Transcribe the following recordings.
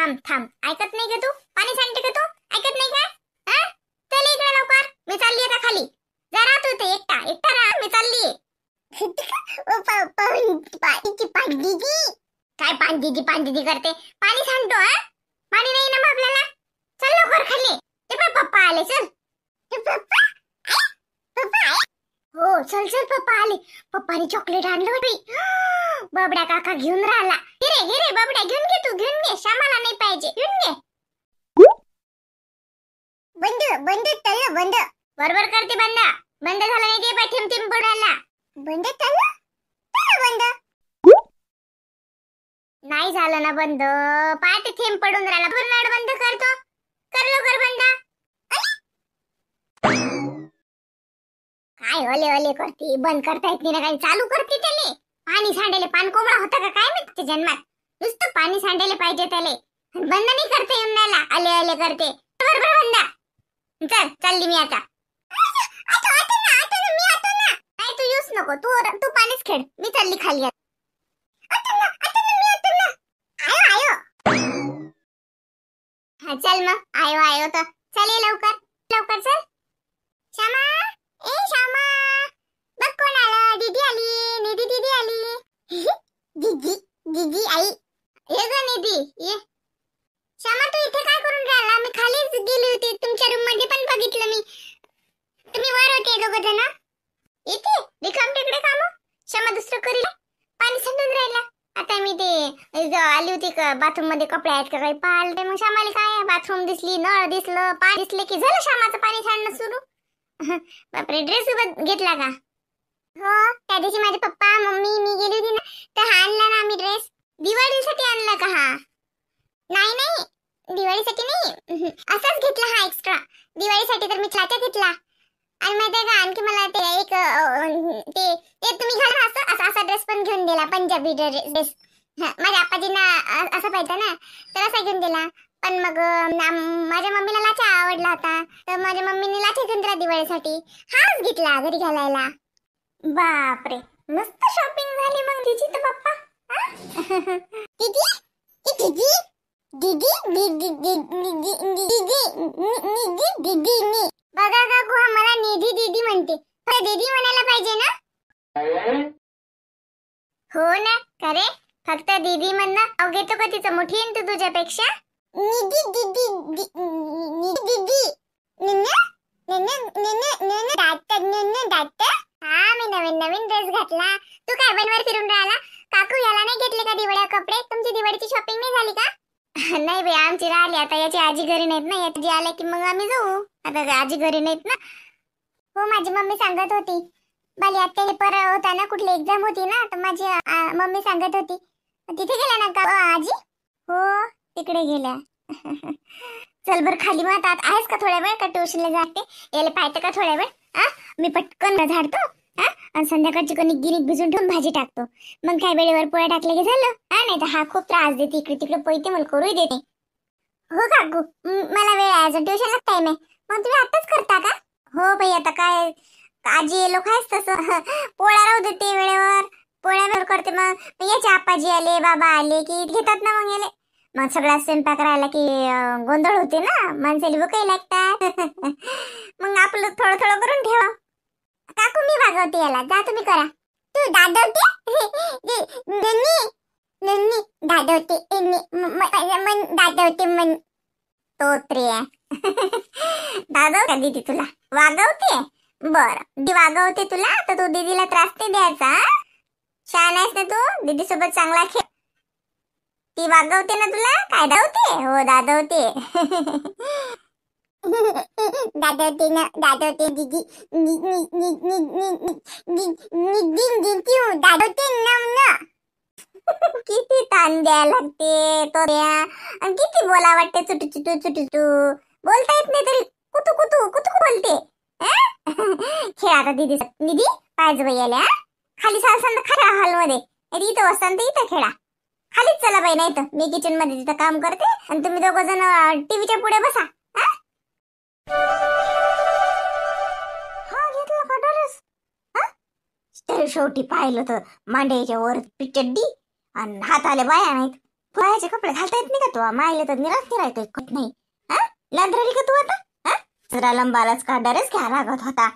थांब थांब, ऐकत नाही का तू? पाणी सांडते का तू? ऐकत नाही का? हा, चल इकडे लवकर, मी चालली आता खाली. जरा तू ते एकटा एकटा राहा, मी चालली. काय पान दीदी करते? पाणी सांडतो. हा, पाणी नाही ना मग आपल्याला. चल लवकर खाली. ते पप्पा आले. चल पप्पा. हो चल चल, पप्पा आले. पप्पाने चॉकलेट आणलं बाई. बाबड्या काका घेऊन राहिला. घे रे बाबड्या, घेऊन घे तू, घेऊन घे. श्यामाला नाही पाहिजे, घेऊन घे. बंद तल बंद. बरोबर करते बंद. बंद झाला नाही ते पाय थेंब पडायला. बंद तल बंद नाही झालं ना बंद. पाय ते थेंब पडून राहिला. पूर्ण बंद करतो. कर लवकर बंद. काय ओले ओले करते? बंद करता येत नाही ना, काही चालू करते त्याले. पाणी सांडायला पान कोंबडा होता का काय माहित ते जन्मात. नुसतं पाणी सांडायला पाहिजे त्याले. बंद नाही करते येऊन राहिला. आले आले करते. बरोबर बंद. चल चालली मी आता. नाही तू येऊच नको. तू पाणीच खेळ. मी चालली खाली. हा चल मग. आयो तर चल लवकर लवकर चल. श्यामा, ए श्यामा, बघ कोण आलं. दीदी आली. निधी दीदी आली. दीदी आई. ये ग निधी ये. श्यामा तू इथे काय करून राहिला? मी खालीच गेली होती. तुमच्या रूम मध्ये पण बघितलं मी. तुम्ही वर होते दोघं जण. इथे रिकाम टेकडे काम. श्यामा दुसरं करील. पाणी सांडून राहिला. आता मी ते आली होती का बाथरूम मध्ये कपडे आहेत का काही पाहिले. मग श्यामाला काय बाथरूम दिसली, नळ दिसलं, पाणी दिसले की झालं श्यामाचं पाणी सांडणं सुरू. बापरे, ड्रेस घेतला का? हो त्या दिवशी माझे पप्पा मम्मी मी गेली होती ना, तर हा आणला ना आम्ही ड्रेस. दिवाळीसाठी आणला का हा? नाही दिवाळीसाठी नाही, असाच घेतला हा एक्स्ट्रा. दिवाळीसाठी तर मी छात्या घेतला. आणि माहिती आहे का आणखी मला ते एक ते तुम्ही घाला असं असा ड्रेस पण घेऊन दिला. पंजाबी ड्रेस. माझ्या आपाजींना असा पाहिजे ना, तर असा घेऊन दिला. पण मग माझ्या मम्मीला लाचा आवडला होता, तर माझ्या मम्मीने लाचा घेऊन दिला दिवाळीसाठी. हाच घेतला घरी घालायला. बापरे, मस्त शॉपिंग झाली मग तिची तर पप्पा. दीदी दीदी दीदी दीदी बघा काकू, मला निधी दीदी म्हणते. दीदी म्हणायला पाहिजे ना. हो ना, खरे फक्त दीदी म्हणणं. अव घेतो का तिचं? मोठी आहे तू तुझ्यापेक्षा. निधी दीदी दीदी हा, मी नवीन ड्रेस घातला. तू काय बनवर फिरून राहिला? काकू याला नाही घेतले का दिवाळी कपडे? तुमची दिवाळीची शॉपिंग नाही झाली का? नाही बाई, आमची राहिली. आता याची आजी घरी नाहीत ना, याची आल्या की मग आम्ही जाऊ. आता आजी घरी नाहीत ना. हो माझी मम्मी सांगत होती. बाली आत्या पेपर होता ना, कुठली एक्झाम होती ना, तर माझी मम्मी सांगत होती. तिथे गेल्या ना का आजी? हो तिकडे गेल्या. चल बर खाली. मग आता आहेस का थोड्या वेळ? का ट्युशनला जाते? याला पाहते का थोड्या वेळ? मी पटकन झाडतो आणि संध्याकाळची कणिक गिनीक भिजून ठेवून भाजी टाकतो. मग काय वेळेवर पोळ्या टाकले की झालं. नाही तर हा खूप त्रास देते. इकडे तिकडे पळते, मला करूही देते. हो काकू, मला वेळ आहे अजून, ट्युशनला टाइम आहे. मग तुम्ही आताच करता का? हो बाई, आता काय आजी लोक आहेस तसं. पोळ्या राहू देते वेळेवर. पोळ्या वेळ करते. मग याचे आपाजी आले, बाबा आले की घेतात ना मग याले. मग सगळा स्वयंपाक राहिला की गोंधळ होते ना, माणसाला भुकाही लागतात. मग आपलं थोडं थोडं करून ठेवा. काकू मी भागवते याला, जा तुम्ही करा. तू दादवते दादवते मन तोत्रे. दादव का दीदी तुला वागवते? बर, दी वागवते तुला तर तू दीदीला त्रास नाही द्यायचा. छान आहेस ना तू, दीदी सोबत चांगला खेळ. ती वागवते ना तुला? काय दावते? हो दादवते. दादवते दीदी दादवते ना. किती ताण द्यायला लागते तो द्या. आणि किती बोला वाटते चुटू चुटू चुटू चुटू. बोलता येत नाही तरी कुतू कुतू कुतू बोलते. खेळ आता दीदी. दीदी पाहिजे बाई याला. खाली सारखं खरा हॉलमध्ये इथं बसताना तर इथं खेळा. खालीच चला बाई, नाही तर मी किचन मध्ये तिथं काम करते आणि तुम्ही दोघं जण टीव्हीच्या पुढे बसा. हा घेतला का ड्रेस? शेवटी पाहिलं तर मांड्याच्या वर चड्डी आणि हाताले बाया नाहीत. फुलाचे कपडे घालता येत नाही का तू? मायले तर निराश राहते कत नाही. हा लांद्राली का तू आता? हा जरा लंबालाच का ड्रेस घ्या लागत होता.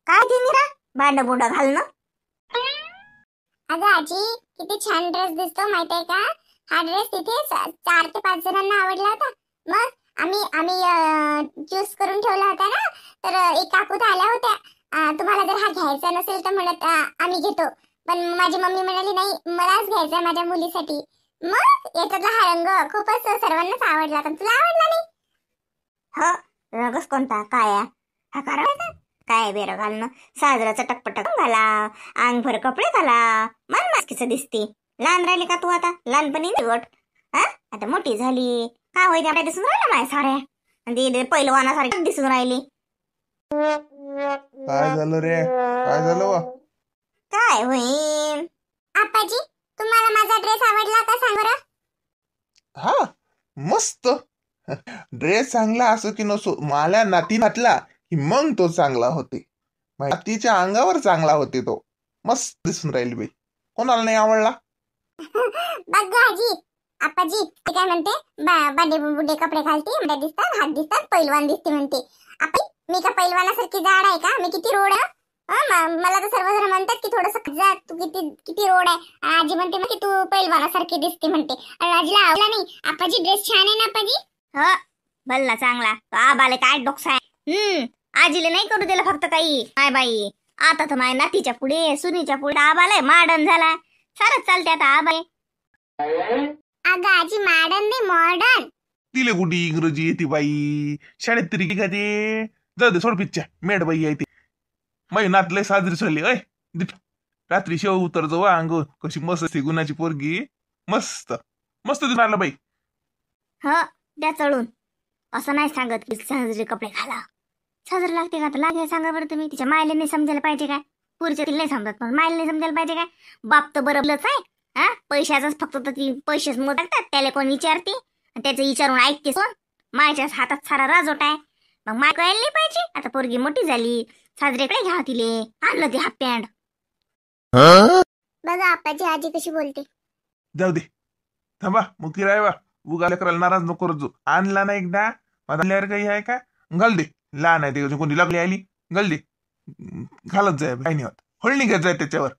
काय ते निरा बांड बुंड घालणं? अगं आजी किती छान ड्रेस दिसतो माहितीये का? हा ड्रेस तिथे 4 ते 5 जणांना आवडला होता. मग आम्ही चूज करून ठेवला होता ना. तर एक काकू तर आल्या होत्या. तुम्हाला जर हा घ्यायचा नसेल तर म्हणत आम्ही घेतो. पण माझी मम्मी म्हणाली नाही मलाच घ्यायचा माझ्या मुलीसाठी. मग याच्यातला हा रंग खूपच सर्वांनाच आवडला. पण तुला आवडला नाही? हो रंगच कोणता? काळ्या? हा करायचा काय बेर घालणं? साजराचं टकपटक घाला, अंगभर कपडे घाला, मन मास्कीचं दिसते. लहान राहिली का तू आता? लहानपणी निवड. हा आता मोठी झाली का होईल आपल्या दिसून राहिलं माझ्या साऱ्या. आणि पहिलवानासारखी दिसून राहिली. काय झालं रे? काय झालं वा? काय होईल आपाजी? तुम्हाला माझा ड्रेस आवडला का सांग बरं? हा मस्त. ड्रेस चांगला असो की नसो, मला नाती घातला की मग तो चांगला होते. नातीच्या अंगावर चांगला होते तो. मस्त दिसून राहिली बाई. कोणाला नाही आवडला? बघ आजी आपाजी ते काय म्हणते बांडे बुंडे कपडे घालते मोठे दिसतात हात दिसतात पैलवान दिसते म्हणते. आपी मी का पैलवानासारखी जाड आहे का? मी किती रोड आहे? मला तर सर्वजण म्हणतात की थोडस जा तू किती किती रोड आहे. आणि आजी म्हणते मग की तू पैलवानासारखी दिसते म्हणते. आणि आजीला आवडला नाही. आपाजी ड्रेस छान आहे ना आपाजी? हो भल्ला चांगला. आबाले काय डोकसा आहे. आजीले नाही करू दिलं फक्त काही. काय बाई आता तर माझ्या नातीच्या पुढे सुनीच्या पुढे आबाले मॉडर्न झाला. सारच चालते आता आबाई. अगं आजी मॉडर्न नाही मॉडर्न. तिले कुठे इंग्रजी येते बाई? शाळेत तरी का ते? जाऊ दे सोड पिच्च्या. मेड बाई आहे ती. मै नात लय साजरी झाली. अय रात्री शेव उतर जाऊ अंग कशी मस्त असते गुणाची पोरगी. मस्त मस्त दिसून राहिलं बाई. ह द्या चढून. असं नाही सांगत की साजरे कपडे घाला. साजरे लागते का? तर लागे सांगा बरं तुम्ही. तिच्या मायला नाही समजायला पाहिजे काय? पुढच्या तिला नाही समजत पण मायला नाही समजायला पाहिजे काय? बाप तर बरोबरच आहे. हा पैशाचाच फक्त तर ती पैसेच मोजतात. त्याला कोण विचारते? त्याचं विचारून ऐकते सोन. मायच्याच हातात सारा राजोट आहे. मग माय कळायला नाही पाहिजे? आता पोरगी मोठी झाली. साजरेकडे घ्या तिले. आणलं ते हाफ पॅन्ट. बघा आपाची आजी कशी बोलते. जाऊ दे थांबा मग किराय वा. उगाले करायला नाराज नको करत. आणला ना एकदा आणल्यावर काही आहे का? घाल दे. लहान आहे ते कोणी लागली आली. घाल दे. घालत जाय काही नाही होत. होळणी घेत जाय त्याच्यावर.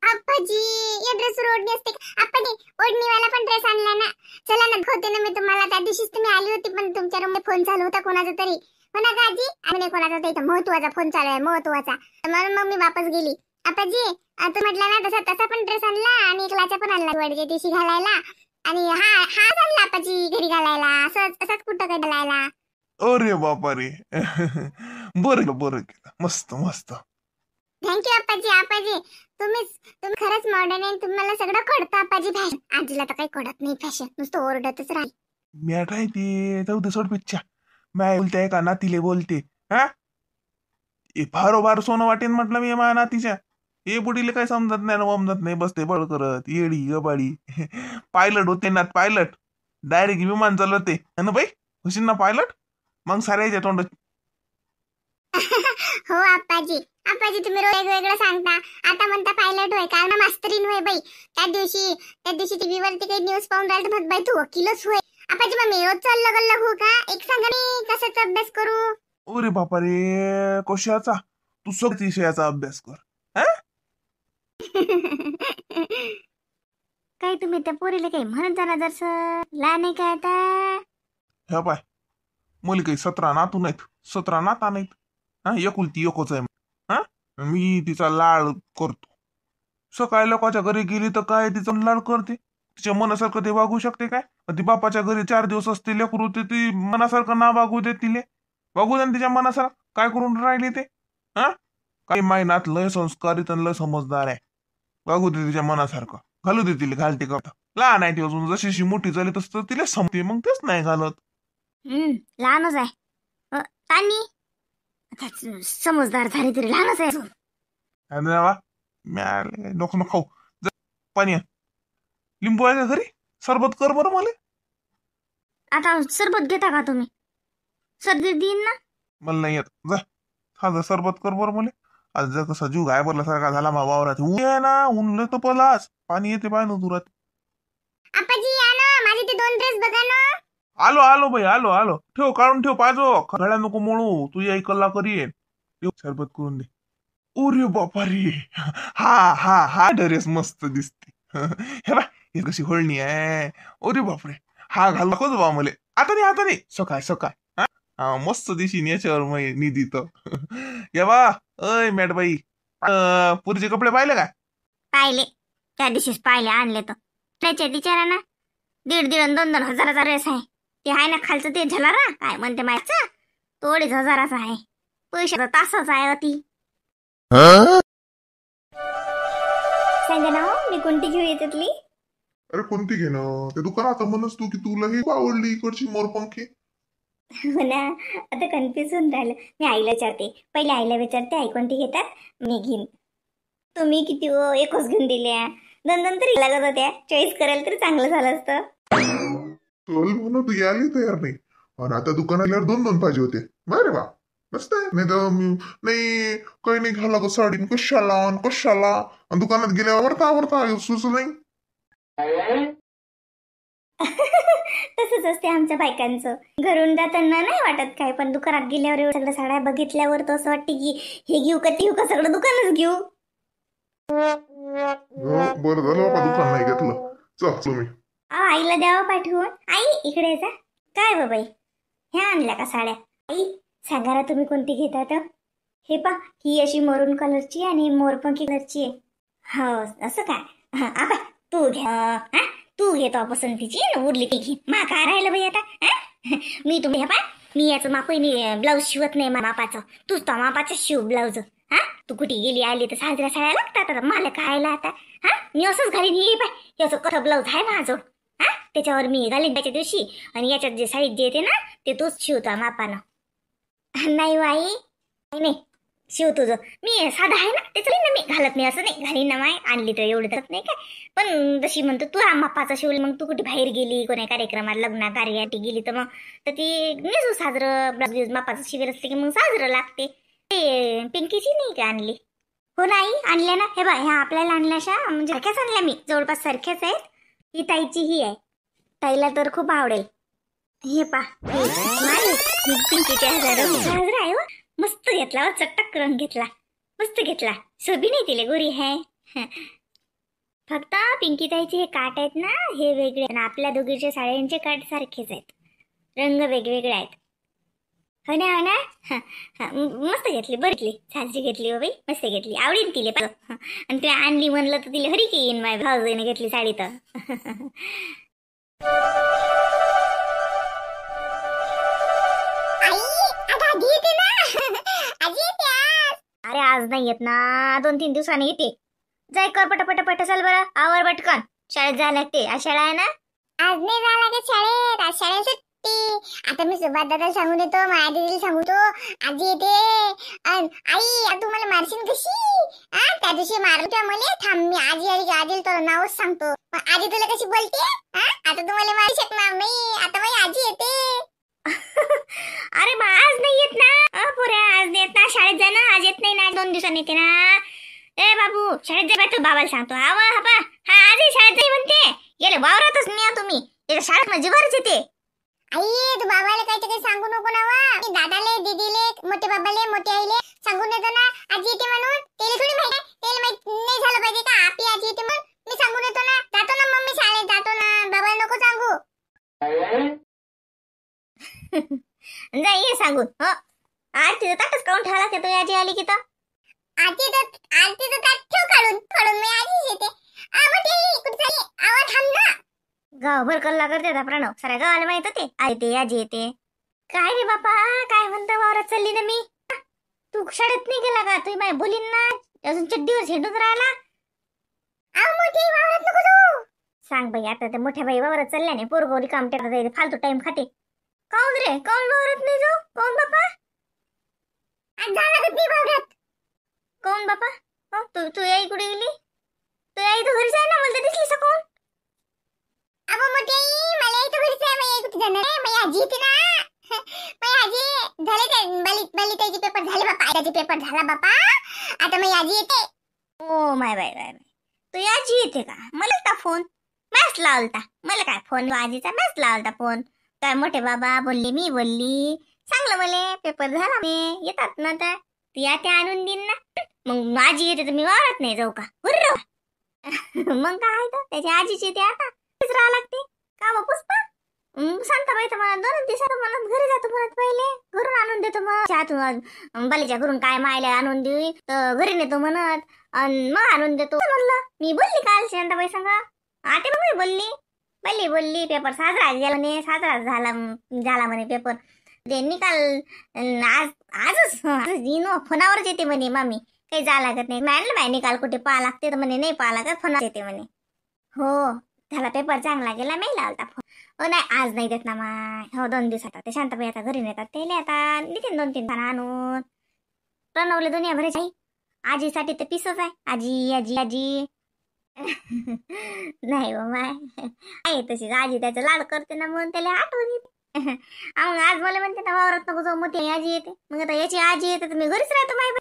आप्पाजी या ड्रेस ओढणी असते का? आप्पाजी ओढणीवाला पण ड्रेस आणला ना. चला ना होते ना मी तुम्हाला. त्या दिवशीच तुम्ही आली होती पण तुमच्या रूममध्ये फोन चालू होता कोणाचा तरी. हो ना आजी? आणि कोणाचा तरी महत्वाचा फोन चालू आहे महत्वाचा. म्हणून मग मी वापस गेली. आप्पाजी तू म्हटला ना तसा तसा पण ड्रेस आणला आणि एक लाचा पण आणला दिवाळीच्या दिवशी घालायला. आणि हा आणला आप्पाजी घरी घालायला. असंच कुठं काय घालायला. अरे बापा रे. बरं बरं केलं. मस्त मस्त. थँक्यू आप्पाजी. आप्पाजी तुम्ही खरंच मॉडर्न आहे. तुम्हाला सगळं कळतं आप्पाजी. फॅशन आजीला तर काही कळत नाही. फॅशन नुसतं ओरडतच राहील. मॅट आहे ते. जाऊ दे सोड पिच्च्या. माय बोलते का नातीले बोलते. हा फारोफार सोनं वाटेन म्हटलं मी माझ्या नातीच्या. हे बुडीले काय समजत नाही वमजत नाही. बसते बळ करत येडी गबाडी. पायलट होते ना पायलट. डायरेक्ट विमान चालवते ना बाई. होशील ना पायलट मग साऱ्याच्या तोंड. हो आप्पाजी. आप्पाजी तुम्ही रोज वेगवेगळं सांगता. आता म्हणता पायलट होय काल मास्तरीन होय बाई. त्या दिवशी टीव्ही वरती काही न्यूज पाहून राहिलं तर बाई तू वकीलच होय. आप्पाजी मग मी रोज चाललं गल्लं हो का? एक सांगा मी कशाचा अभ्यास करू? अरे बापा रे कशाचा? तू सगळ्याच विषयाचा अभ्यास कर. काय तुम्ही त्या पोरीला काही म्हणत जाणार जरसं लहान आहे काय आता? ह्या पाय मुली काही 17 नातू नाहीत. 17 नाता नाहीत. हा एकुलती एकच आहे. हा मी तिचा लाड करतो. सकाळी लोकांच्या घरी गेली तर काय तिचा लाड करते. तिच्या मनासारखं ते वागू शकते काय? ती बापाच्या घरी 4 दिवस असते लेकरू ते ती मनासारखं ना वागू दे तिले. वागू दे तिच्या मनासारखं. काय करून राहिले ते? हा काही महिन्यात लय संस्कारित आणि लय समजदार आहे. वागू दे तिच्या मनासारखं. घालू दे तिला घालते करता. लहान आहे ती अजून. जशी मुठी झाली तसं तिला समते मग तेच नाही घालत. लहानच आहे. आणि समजदार झाली तरी लहानच आहे अजून. नको नको खाऊ. पाणी आण. लिंबू आहे का घरी? सरबत कर बरं मला. आता सरबत घेता का तुम्ही? सर्दी देईन ना. मला नाही येत. जा सरबत कर बरं मला. आज जर कसा जीव गाय भरल्यासारखा झाला मा वावरात. ऊन आहे ना, ऊन लय तपलास, पाणी येते पाय न दुरात. आपाजी या ना, माझे ते 2 ड्रेस बघा ना. आलो आलो बाई, आलो आलो. ठेव, काढून ठेव पाहिजो, घड्या नको म्हणू, तू याही कल्ला करीन. सरबत करून दे. ओरे बापा रे, हा हा हा ड्रेस मस्त दिसते. हे बा, हे कशी होळणी आहे. ओरे बापरे, हा घाल नकोच बा मले. आता नाही सकाळ सकाळ. हा मस्त दिशीन याच्यावर निधी तर. या बा, अय मॅडबाई, पुरीचे कपडे पाहिले का? पाहिले, त्या दिवशीच पाहिले, आणले तर त्याच्या बिचारा ना 1.5 आणि 2 हजाराचा ड्रेस आहे. ते आहे ना खालचं ते झलारा काय म्हणते माहिती, तो 2.5 हजाराचा आहे. पैशाचा तासच आहे अति. सांगा ना मी कोणती घेऊ येतातली. अरे कोणती घेणं, ते दुकानात म्हणस तू की तुला ही आवडली इकडची मोरपंखी. हो ना, आता कन्फ्युज होऊन राहिलं. मी आईला विचारते, पहिले आईला विचारते आई कोणती घेतात, मी घेईन. तुम्ही किती हो, एकच घेऊन दिल्या, 2 तरी लागत होत्या. चॉईस करायला तरी चांगलं झालं असतं. चल म्हणून तू यायला तयार नाही, आणि आता दुकानाला 2 पाहिजे होते. बरे वा, मस्त आहे. नाही तर नाही काही नाही घाला ग साडी, कशाला आणि दुकानात गेल्यावर आवडता सुच नाही. तसंच असते आमच्या बायकांचं. घरून जाताना नाही वाटत काय, पण दुकानात गेल्यावर एवढं सगळं साड्या बघितल्यावर तर असं वाटते की हे घेऊ का ते घेऊ का, सगळं दुकानच घेऊ. बरं झालं बाबा दुकान नाही घेतलं. चल तुम्ही आईला द्यावं पाठवून. आई इकडे जा. काय बाबाई, ह्या आणल्या का साड्या? आई सांगा ना तुम्ही कोणती घेतात. हे पा, ही अशी मरून कलरची आणि मोरपंखी कलरची आहे. हो असं काय, आता तू घ्या. तू घेतो पसंतीची ना, उरली ती घे. मा काय राहिलं बाई आता. मी तुम्ही पा, मी याचं मापही ब्लाऊज शिवत नाही मापाचं. तूच तो मापाचं शिव ब्लाऊज. तू कुठे गेली आली तर साजऱ्या साड्या लागतात आता मला खायला. आता मी असंच घालीन. हे पाय, याचं कथं ब्लाऊज आहे माझं. त्याच्यावर मी घालीन त्याच्या दिवशी, आणि याच्यात जे साडीत जे येते ना ते तूच शिवतो मापानं. नाही वाई, नाही शिव तुझं. मी साधा आहे ना ते चलीन ना, मी घालत नाही असं नाही. घालीन ना माय, आणली तर एवढं तर नाही काय, पण जशी म्हणतो तू मापाचा शिवली. मग तू कुठे बाहेर गेली कोणा कार्यक्रमात लग्न कार्यासाठी गेली तर मग तर ती नेसू साजरं ब्लाऊज मापाचं शिवेल असते की मग साजरं लागते. ते पिंकीची नाही का आणली? हो नाही आणल्या ना. हे बा, ह्या आपल्याला आणल्याशा म्हणजे सारख्याच आणल्या मी, जवळपास सारख्याच आहेत. ही ताईची ही आहे, ताईला तर खूप आवडेल. हे पा, पिंकीच्या साजरा आहे. मस्त घेतला हो, चटक रंग घेतला, मस्त घेतला. शोभी नाही तिले, गोरी आहे. फक्त पिंकी ताईचे हे काट आहेत ना हे वेगळे, आणि आपल्या दोघीच्या साड्यांचे काट सारखेच आहेत, रंग वेगवेगळे आहेत. हो ना हो ना. मस्त घेतली, बरं साजरी घेतली हो बाई, मस्त घेतली, आवडीन तिले. आणि ते आणली म्हणलं तर तिला हरी की येईन. माझ्या भाऊजीने घेतली साडी तर. अरे आज नाही येत ना, 2-3 दिवसांनी येते. जाय कर पटापट चल बरं, आवर पटकन, शाळेत जायला लागते. आज शाळा आहे ना. आज नाही जायला लागत शाळेत, आज शाळेत सुट्टी. आता मी सुभाष दादा सांगून देतो, माया दिदीला सांगतो आजी येते. आई तू मला मारशील कशी? त्या दिवशी मारलं तुला मला. थांब, मी आजी आली की आजीला तुला नावच सांगतो. आजी तुला कशी बोलते? आता तू मला मारू शकणार नाही, आता माझी आजी येते. अरे बा आज नाही येत ना पुऱ्या, आज नाही येत ना. शाळेत जा ना, आज येत नाही ना, 2 दिवसांनी येते ना. ए बाबू शाळेत जा, तू बाबाला सांगतो. आजही शाळेत जाई म्हणते. गेले वावरातच नाही तुम्ही, त्याच्या शाळेत माझी जीवारच येते. आई तू बाबाला काही सांगू नको ना. मी दादाले, दीदीले, मोठे बाबाले, मोठे आईले सांगून देतो ना आजी येते म्हणून. तेले थोडी माहिती आहे, तेले माहित नाही झालं पाहिजे का आपली आजी येते म्हणून. मी सांगून देतो ना. जातो ना मम्मी शाळेत, जातो ना. बाबाला नको सांगू. जा ये सांगून. हो आरतीचं ताटच काढून ठेवायला लागते आजी आली की. तर आरतीचं ताट ठेव काढून मी आजीच येते. गावभर कल्ला करते प्रणव, साऱ्या गावाला माहित होते आजी आजी येते. काय रे बापा, काय म्हणता वावरात चालली ना मी. तू शाळेत नाही गेला का? तू माय बोलीन ना, अजून चड्डीवर झेंडून राहिला. वावरात नको जाऊ. सांग बाई, आता त्या मोठ्या बाई वावरात चालल्याने पोरगोरी काम टाकत फालतू टाइम खाते. काऊन रे, काऊन वावरात नाही जाऊ? काऊन बापा? काऊन बापा? तू आई कुठे गेली? तू आई तर घरीच आहे ना, मला दिसली सकून. अबो मोठी आई, मला आई तर घरीच आहे. माझी आई कुठे जाणार आहे? माझी आजी येते ना. माझी आजी झाले ते बलिताईचे पेपर झाले बापा. आईचे पेपर झाला बापा. आता मी आजी येते. Oh my bye bye bye. तू आजी येते का? मला का फोन मॅच लावलता? मला काय फोन आजीचा मॅच लावलता फोन. काय मोठे बाबा बोलले, मी बोलली, सांगलं मला पेपर झाला मी येतात ना तर ती आता आणून देईन ना. मग आजी येते तर मी वावरत नाही जाऊ का? हुर्र. मग काय तर त्याची आजीची येते आता राहा लागते का मग पुष्पा. शांताबाई तर मला 2 दिवसात मला घरी जातो म्हणत, पहिले घरून आणून देतो मग चहातून बालीच्या घरून काय मायला आणून देऊ तर घरी नेतो म्हणत आणि मग आणून देतो म्हणलं. मी बोलली काल शांताबाई संग आते मग मी बोलली पेपर साजरा गेला म्हणे, साजरा झाला म्हणे पेपर. ते निकाल आजच फोनावरच येते म्हणे मामी, काही जा लागत नाही. मॅडम बाय निकाल कुठे पाहा लागते तर म्हणे नाही पाहा लागत, फोनावर येते म्हणे. हो त्याला पेपर चांगला गेला नाही लावता फोन. हो नाही आज नाही देत ना माय. हो 2 दिवसात ते शांताबाई आता घरी नेतात ते आता नितीन 2-3 पानं आणून प्रणवले दुनिया भरायची. आजीसाठी ते पिसच आहे आजी आजी आजी. नाही हो माय आहे तशीच आजी त्याचं लाड करते ना म्हणून त्याला आठवण येते. मग आज मला म्हणते ना वावरात नको जाऊ मोठी आजी येते. मग आता याची आजी येते तर मी घरीच राहतो माय.